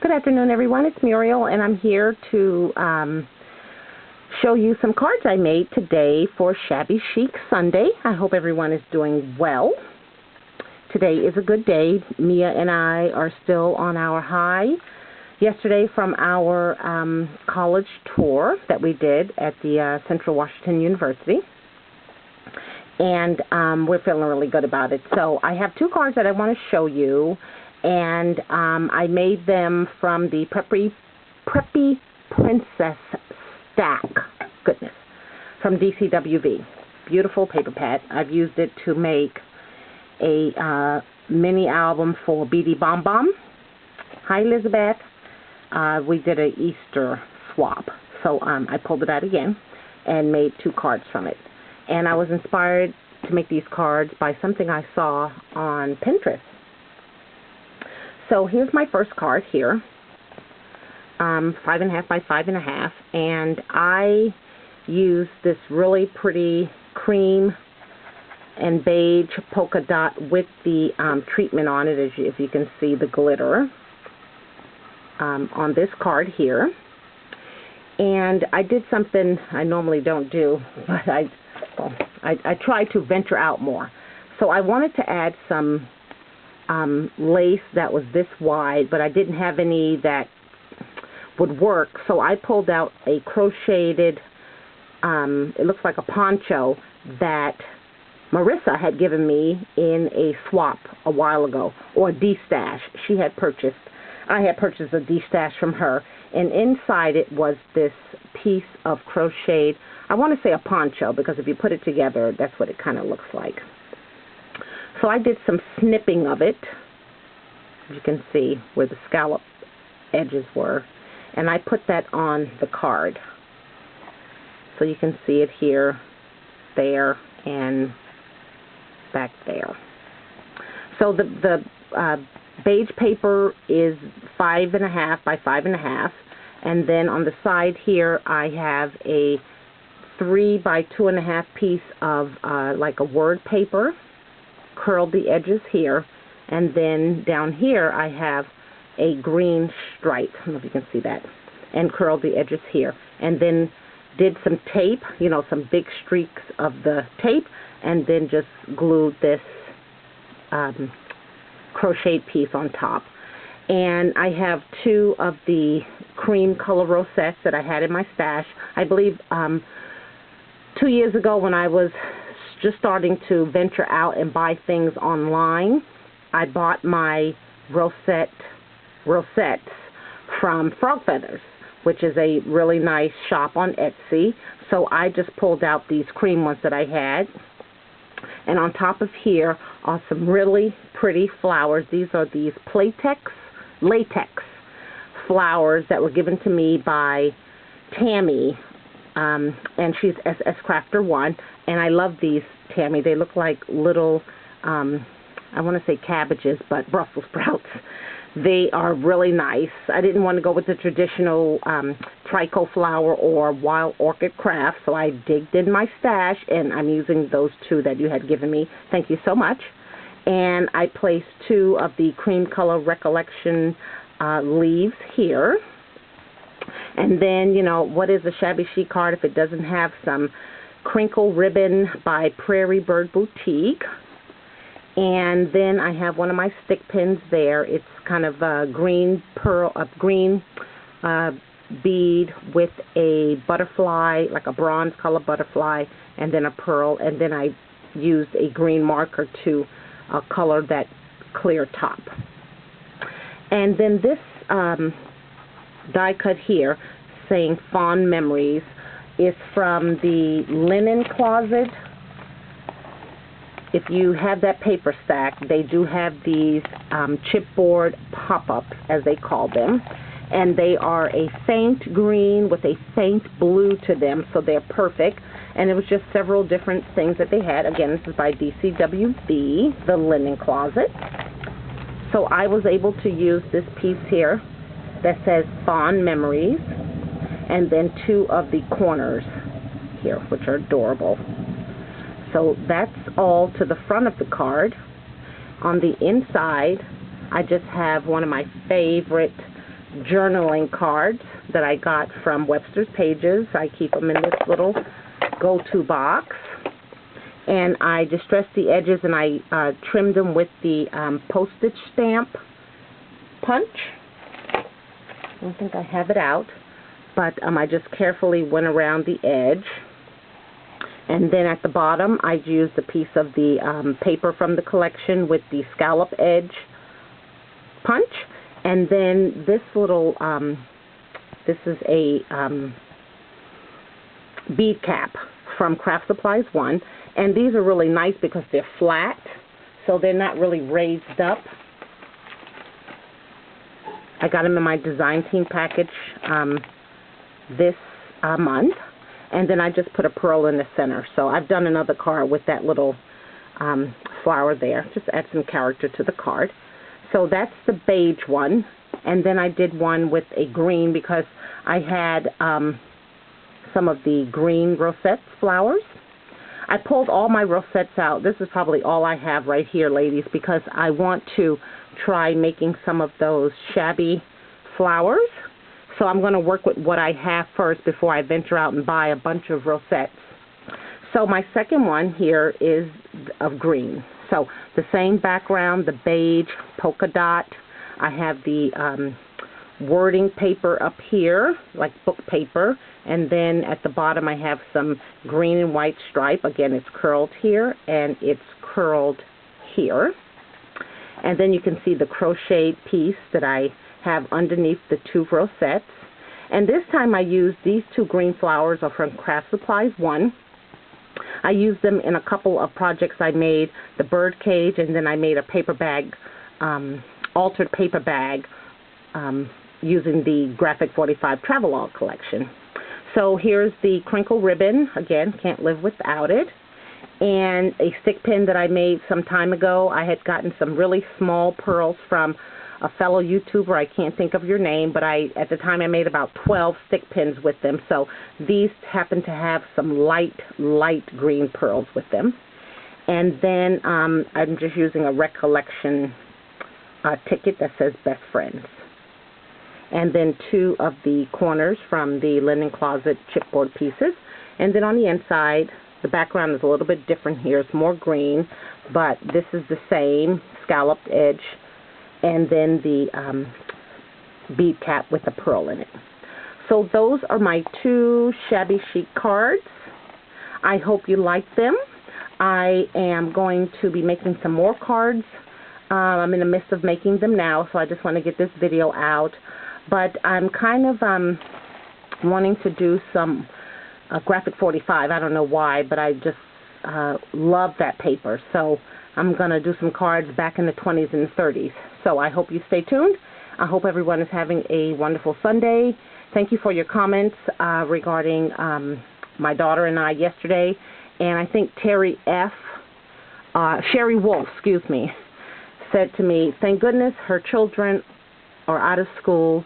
Good afternoon, everyone. It's Muriel, and I'm here to show you some cards I made today for Shabby Chic Sunday. I hope everyone is doing well. Today is a good day. Mia and I are still on our high yesterday from our college tour that we did at the Central Washington University. And we're feeling really good about it. So I have two cards that I want to show you. And I made them from the Preppy Princess Stack, goodness, from DCWV. Beautiful paper pad. I've used it to make a mini album for BD Bomb Bomb. Hi, Elizabeth. We did an Easter swap, so I pulled it out again and made two cards from it. And I was inspired to make these cards by something I saw on Pinterest. So here's my first card here, 5.5 by 5.5, and I used this really pretty cream and beige polka dot with the treatment on it, as if you can see the glitter on this card here. And I did something I normally don't do, but I try to venture out more. So I wanted to add some lace that was this wide, but I didn't have any that would work, so I pulled out a crocheted, it looks like a poncho that Marissa had given me in a swap a while ago, or a D-stash. I had purchased a D-stash from her, and inside it was this piece of crocheted, I want to say a poncho, because if you put it together, that's what it kind of looks like. So I did some snipping of it, as you can see where the scallop edges were, and I put that on the card. So you can see it here, there, and back there. So the beige paper is 5.5 by 5.5, and then on the side here I have a 3 by 2.5 piece of like a word paper. Curled the edges here, and then down here I have a green stripe, I don't know if you can see that, and curled the edges here, and then did some tape, you know, some big streaks of the tape, and then just glued this crochet piece on top. And I have two of the cream color rosettes that I had in my stash. I believe 2 years ago, when I was just starting to venture out and buy things online, I bought my rosettes from Frog Feathers, which is a really nice shop on Etsy. So I just pulled out these cream ones that I had. And on top of here are some really pretty flowers. These are these latex flowers that were given to me by Tammy. And she's SS Crafter 1, and I love these, Tammy. They look like little, I want to say cabbages, but Brussels sprouts. They are really nice. I didn't want to go with the traditional tricot flower or wild orchid craft, so I digged in my stash, and I'm using those two that you had given me. Thank you so much. And I placed two of the cream color recollection leaves here. And then, you know, what is a Shabby Chic card if it doesn't have some crinkle ribbon by Prairie Bird Boutique? And then I have one of my stick pins there. It's kind of a green bead with a butterfly, like a bronze color butterfly, and then a pearl. And then I used a green marker to color that clear top. And then this die cut here saying Fond Memories is from the linen closet. If you have that paper stack, they do have these chipboard pop-ups, as they call them, and they are a faint green with a faint blue to them, so they're perfect. And it was just several different things that they had. Again, this is by DCWV, the linen closet. So I was able to use this piece here that says Fond Memories, and then two of the corners here, which are adorable. So that's all to the front of the card. On the inside, I just have one of my favorite journaling cards that I got from Webster's Pages. I keep them in this little go-to box. And I distressed the edges and I trimmed them with the postage stamp punch. I don't think I have it out, but I just carefully went around the edge. And then at the bottom, I used a piece of the paper from the collection with the scallop edge punch. And then this little, this is a bead cap from Craft Supplies 1. And these are really nice because they're flat, so they're not really raised up. I got them in my design team package this month. And then I just put a pearl in the center. So I've done another card with that little flower there. Just add some character to the card. So that's the beige one. And then I did one with a green because I had some of the green rosettes flowers. I pulled all my rosettes out. This is probably all I have right here, ladies, because I want to try making some of those shabby flowers. So I'm going to work with what I have first before I venture out and buy a bunch of rosettes. So my second one here is of green. So the same background, the beige polka dot. I have the wording paper up here, like book paper. And then at the bottom I have some green and white stripe. Again, it's curled here and it's curled here. And then you can see the crochet piece that I have underneath the two rosettes. And this time I used these two green flowers are from Craft Supplies 1. I used them in a couple of projects I made, the bird cage, and then I made a paper bag, altered paper bag, using the Graphic 45 Travelog collection. So here's the crinkle ribbon. Again, can't live without it. And a stick pin that I made some time ago. I had gotten some really small pearls from a fellow YouTuber. I can't think of your name, but at the time I made about 12 stick pins with them. So these happen to have some light green pearls with them. And then I'm just using a recollection ticket that says Best Friends. And then two of the corners from the linen closet chipboard pieces. And then on the inside, the background is a little bit different here. It's more green, but this is the same scalloped edge. And then the bead cap with a pearl in it. So those are my two Shabby Chic cards. I hope you like them. I am going to be making some more cards. I'm in the midst of making them now, so I just want to get this video out. But I'm kind of wanting to do some Graphic 45. I don't know why, but I just love that paper. So I'm going to do some cards back in the 20s and 30s. So I hope you stay tuned. I hope everyone is having a wonderful Sunday. Thank you for your comments regarding my daughter and I yesterday. And I think Sherry Wolf, excuse me, said to me, thank goodness her children are out of school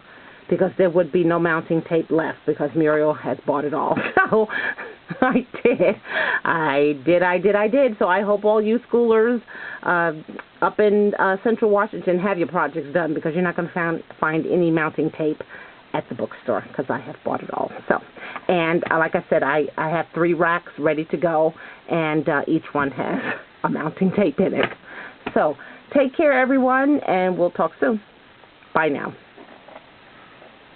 because there would be no mounting tape left because Muriel has bought it all. So I did. So I hope all you schoolers up in Central Washington have your projects done because you're not going to find any mounting tape at the bookstore because I have bought it all. So, and like I said, I have 3 racks ready to go, and each one has a mounting tape in it. So take care, everyone, and we'll talk soon. Bye now.